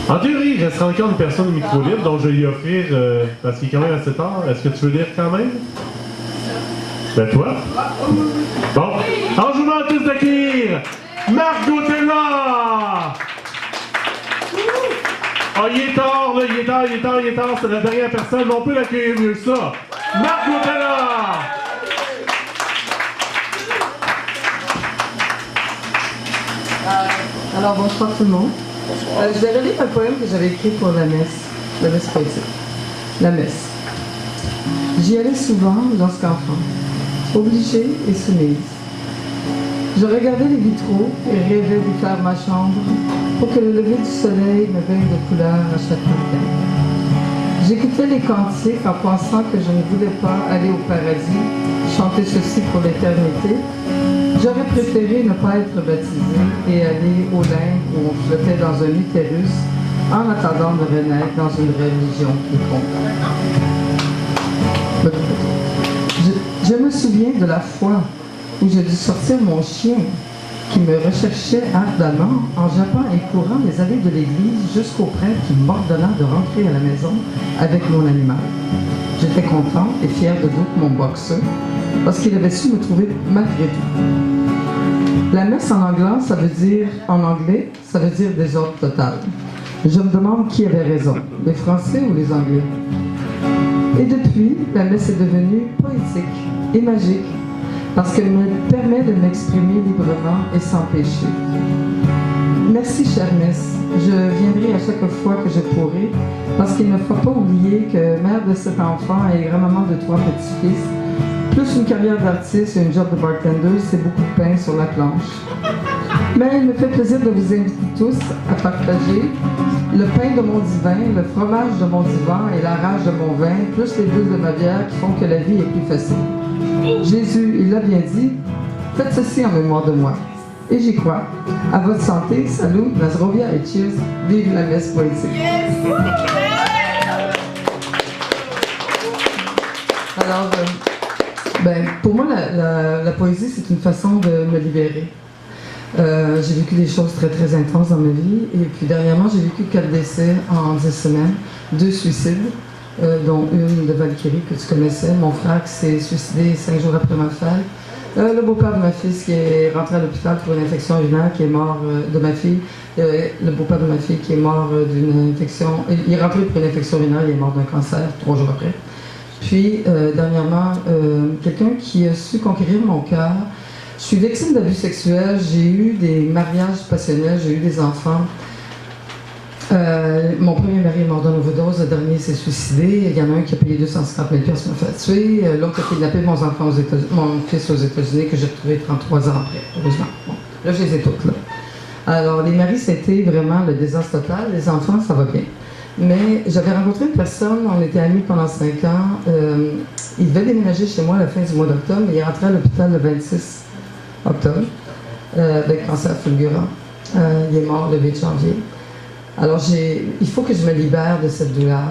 En théorie, il restera encore une personne au micro libre, donc je vais lui offrir, parce qu'il est quand même assez tard. Est-ce que tu veux lire quand même? Ben toi? Bon. Alors je vous demande tous d'accueillir Marc Gautella! Ah, il est tard, là, il est tard, c'est la dernière personne, mais on peut l'accueillir mieux que ça. Marc Gautella! Alors bonsoir tout le monde. Je vais relire un poème que j'avais écrit pour la messe poétique. La messe. J'y allais souvent lorsqu'enfant, obligée et soumise. Je regardais les vitraux et rêvais d'y faire ma chambre pour que le lever du soleil me baigne de couleur à chaque matin. J'écoutais les cantiques en pensant que je ne voulais pas aller au paradis, chanter ceci pour l'éternité. J'aurais préféré ne pas être baptisée et aller au limbe où on flottait dans un utérus en attendant de renaître dans une religion quelconque. Je me souviens de la fois où j'ai dû sortir mon chien qui me recherchait ardemment en jappant et courant les allées de l'église jusqu'au prêtre qui m'ordonna de rentrer à la maison avec mon animal. J'étais contente et fière de mon boxeur parce qu'il avait su me trouver malgré tout. La messe en anglais, ça veut dire désordre total. Je me demande qui avait raison, les Français ou les Anglais. Et depuis, la messe est devenue poétique et magique parce qu'elle me permet de m'exprimer librement et sans péché. Merci, chère messe. Je viendrai à chaque fois que je pourrai parce qu'il ne faut pas oublier que mère de 7 enfants et grand-maman de 3 petits-fils, plus une carrière d'artiste et une job de bartender, c'est beaucoup de pain sur la planche. Mais il me fait plaisir de vous inviter tous à partager le pain de mon divin, le fromage de mon divan et la rage de mon vin, plus les bulles de ma bière qui font que la vie est plus facile. Jésus, il l'a bien dit, faites ceci en mémoire de moi. Et j'y crois. À votre santé, salut, Nasrovia et cheers. Vive la messe poétique. Alors, pour moi, la poésie, c'est une façon de me libérer. J'ai vécu des choses très, très intenses dans ma vie. Et puis, dernièrement, j'ai vécu 4 décès en 10 semaines, 2 suicides, dont une de Valkyrie que tu connaissais, mon frère qui s'est suicidé 5 jours après ma fête. Le beau-père de ma fille qui est rentré à l'hôpital pour une infection urinaire, qui est mort de ma fille. Le beau-père de ma fille qui est mort d'une infection. Il est rentré pour une infection urinaire, il est mort d'un cancer 3 jours après. Puis, dernièrement, quelqu'un qui a su conquérir mon cœur. Je suis victime d'abus sexuels, j'ai eu des mariages passionnels, j'ai eu des enfants. Mon premier mari est mort d'une overdose, le dernier s'est suicidé. Il y en a un qui a payé 250 000 $, m'a fait tuer. L'autre a kidnappé mon fils aux États-Unis, que j'ai retrouvé 33 ans après, heureusement. Bon, là, je les ai toutes, là. Alors, les maris, c'était vraiment le désastre total. Les enfants, ça va bien. Mais j'avais rencontré une personne, on était amis pendant 5 ans. Il devait déménager chez moi à la fin du mois d'octobre, mais il est rentré à l'hôpital le 26 octobre avec cancer fulgurant. Il est mort le 8 janvier. Alors, il faut que je me libère de cette douleur.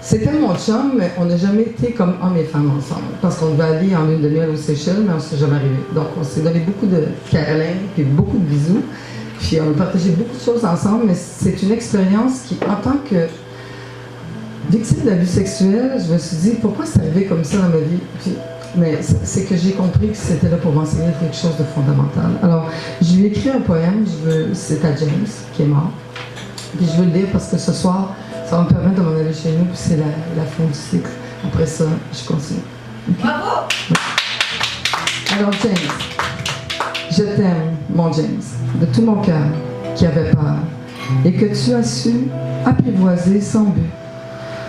C'était mon chum, mais on n'a jamais été comme homme et femme ensemble. Parce qu'on devait aller en lune de miel aux Seychelles, mais on ne s'est jamais arrivé. Donc, on s'est donné beaucoup de câlins, puis beaucoup de bisous. Puis, on a partagé beaucoup de choses ensemble, mais c'est une expérience qui, en tant que victime d'abus sexuels, je me suis dit, pourquoi c'est arrivé comme ça dans ma vie? Puis, mais c'est que j'ai compris que c'était là pour m'enseigner quelque chose de fondamental. Alors, je lui ai écrit un poème, c'est à James, qui est mort. Puis je veux le lire parce que ce soir, ça va me permettre de m'en aller chez nous, puis c'est la fin du cycle. Après ça, je continue. Okay? Bravo! Alors, James, je t'aime, mon James, de tout mon cœur, qui avait peur, et que tu as su apprivoiser sans but.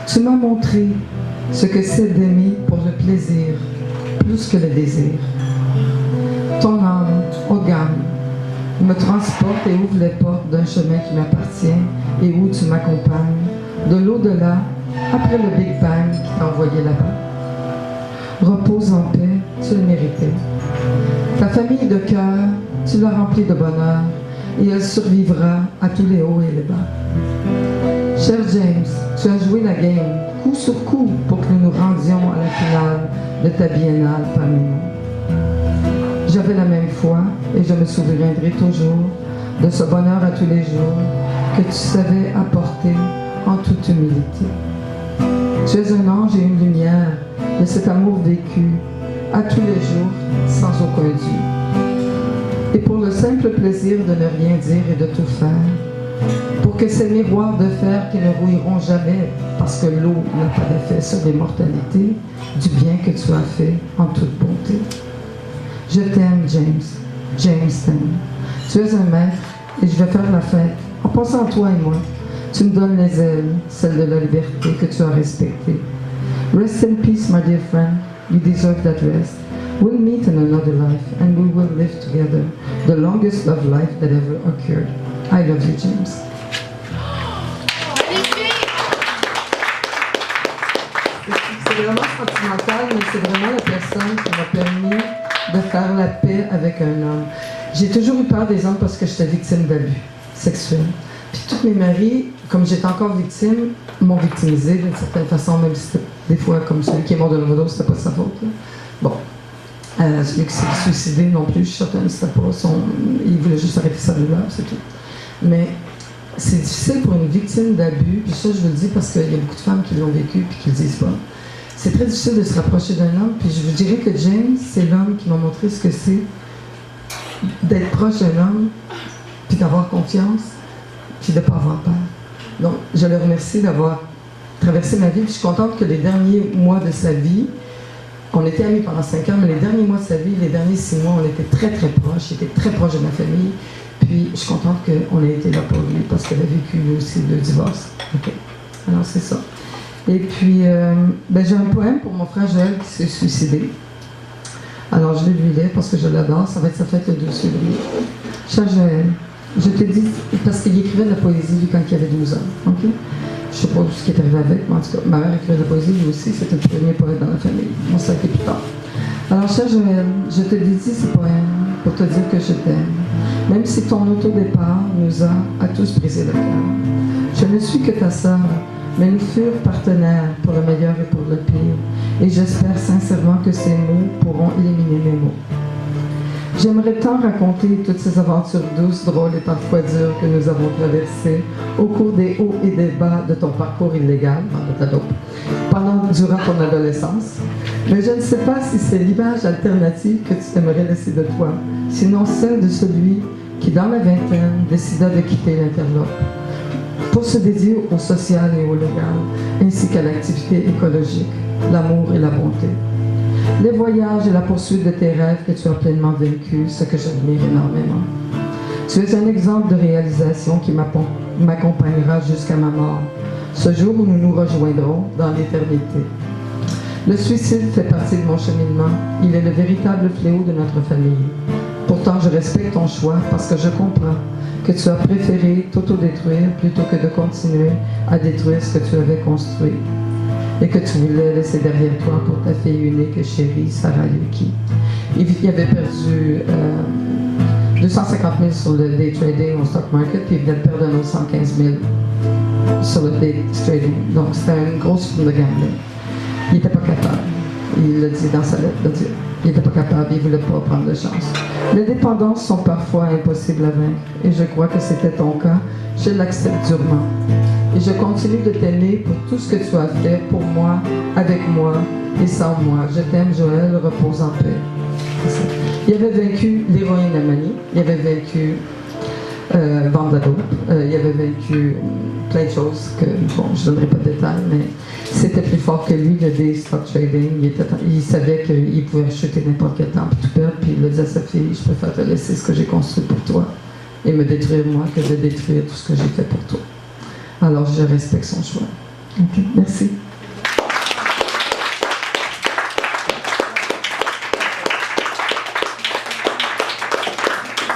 Tu m'as montré ce que c'est d'aimer pour le plaisir, plus que le désir. Ton âme, ô gamme, me transporte et ouvre les portes d'un chemin qui m'appartient et où tu m'accompagnes, de l'au-delà, après le Big Bang qui t'a envoyé là-bas. Repose en paix, tu le méritais. Ta famille de cœur, tu l'as remplie de bonheur et elle survivra à tous les hauts et les bas. Cher James, tu as joué la game, coup sur coup, pour que nous nous rendions à la finale de ta biennale parmi nous. J'avais la même foi et je me souviendrai toujours de ce bonheur à tous les jours que tu savais apporter en toute humilité. Tu es un ange et une lumière de cet amour vécu à tous les jours sans aucun dû. Et pour le simple plaisir de ne rien dire et de tout faire, pour que ces miroirs de fer qui ne rouilleront jamais parce que l'eau n'a pas d'effet sur l'immortalité, du bien que tu as fait en toute bonté. Je t'aime, James. James t'aime. Tu es un maître et je vais faire la fête en pensant à toi et moi. Tu me donnes les ailes, celles de la liberté que tu as respectée. Rest in peace, my dear friend. You deserve that rest. We'll meet in another life and we will live together. The longest love life that ever occurred. I love you, James. C'est vraiment sentimental, mais c'est vraiment la personne qui m'a permis de faire la paix avec un homme. J'ai toujours eu peur des hommes parce que j'étais victime d'abus sexuels. Puis tous mes maris, comme j'étais encore victime, m'ont victimisée d'une certaine façon, même si c'était des fois comme celui qui est mort de l'overdose, c'était pas de sa faute. Là. Bon. Celui qui s'est suicidé non plus, je suis certaine, c'était pas son... Il voulait juste arrêter sa douleur, c'est tout. Mais c'est difficile pour une victime d'abus, puis ça je vous le dis parce qu'il y a beaucoup de femmes qui l'ont vécu puis qui le disent pas. C'est très difficile de se rapprocher d'un homme, puis je vous dirais que James, c'est l'homme qui m'a montré ce que c'est d'être proche d'un homme, puis d'avoir confiance, puis de ne pas avoir peur. Donc, je le remercie d'avoir traversé ma vie, puis je suis contente que les derniers mois de sa vie, on était amis pendant 5 ans, mais les derniers mois de sa vie, les derniers 6 mois, on était très très proches, j'étais très proche de ma famille, puis je suis contente qu'on ait été là pour lui, parce qu'elle a vécu lui aussi 2 divorces. Okay. Alors, c'est ça. Et puis, j'ai un poème pour mon frère Joël qui s'est suicidé. Alors, je vais lui lire parce que je l'adore. Ça va être sa fête le 12 février. Cher Joël, je te dis, parce qu'il écrivait de la poésie lui quand il avait 12 ans. Okay? Je ne sais pas ce qui est arrivé avec, mais en tout cas, ma mère écrivait de la poésie, lui aussi. C'était le premier poète dans la famille. Moi, ça a été plus tard. Alors, cher Joël, je te dédie ce poème pour te dire que je t'aime. Même si ton autodépart nous a à tous brisé le cœur. Je ne suis que ta sœur, mais nous furent partenaires pour le meilleur et pour le pire, et j'espère sincèrement que ces mots pourront éliminer mes mots. J'aimerais tant raconter toutes ces aventures douces, drôles et parfois dures que nous avons traversées au cours des hauts et des bas de ton parcours illégal, durant ton adolescence. Mais je ne sais pas si c'est l'image alternative que tu aimerais laisser de toi, sinon celle de celui qui, dans la vingtaine, décida de quitter l'interlope pour se dédier au social et au légal, ainsi qu'à l'activité écologique, l'amour et la bonté. Les voyages et la poursuite de tes rêves que tu as pleinement vécu, ce que j'admire énormément. Tu es un exemple de réalisation qui m'accompagnera jusqu'à ma mort, ce jour où nous nous rejoindrons dans l'éternité. Le suicide fait partie de mon cheminement. Il est le véritable fléau de notre famille. Pourtant, je respecte ton choix parce que je comprends que tu as préféré t'autodétruire plutôt que de continuer à détruire ce que tu avais construit et que tu voulais laisser derrière toi pour ta fille unique et chérie, Sarah Yuki. Il avait perdu 250 000 sur le day trading au stock market, puis il venait de perdre un autre 115 000 sur le day trading. Donc, c'était une grosse forme de gambling. Il n'était pas capable. Il l'a dit dans sa lettre. Il n'était pas capable, il ne voulait pas prendre de chance. Les dépendances sont parfois impossibles à vaincre, et je crois que c'était ton cas. Je l'accepte durement. Et je continue de t'aimer pour tout ce que tu as fait pour moi, avec moi et sans moi. Je t'aime, Joël, repose en paix. Il avait vaincu l'héroïnomanie, il avait vaincu vendre la dope, il avait vaincu plein de choses que, bon, je ne donnerai pas de détails, mais c'était plus fort que lui, le day stock trading. Il savait qu'il pouvait chuter n'importe quel temps, puis tout perdre, puis il a dit à sa fille, je préfère te laisser ce que j'ai construit pour toi et me détruire moi que de détruire tout ce que j'ai fait pour toi. Alors, je respecte son choix. Okay. Merci.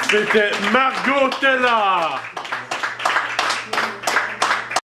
C'était Margot Tella.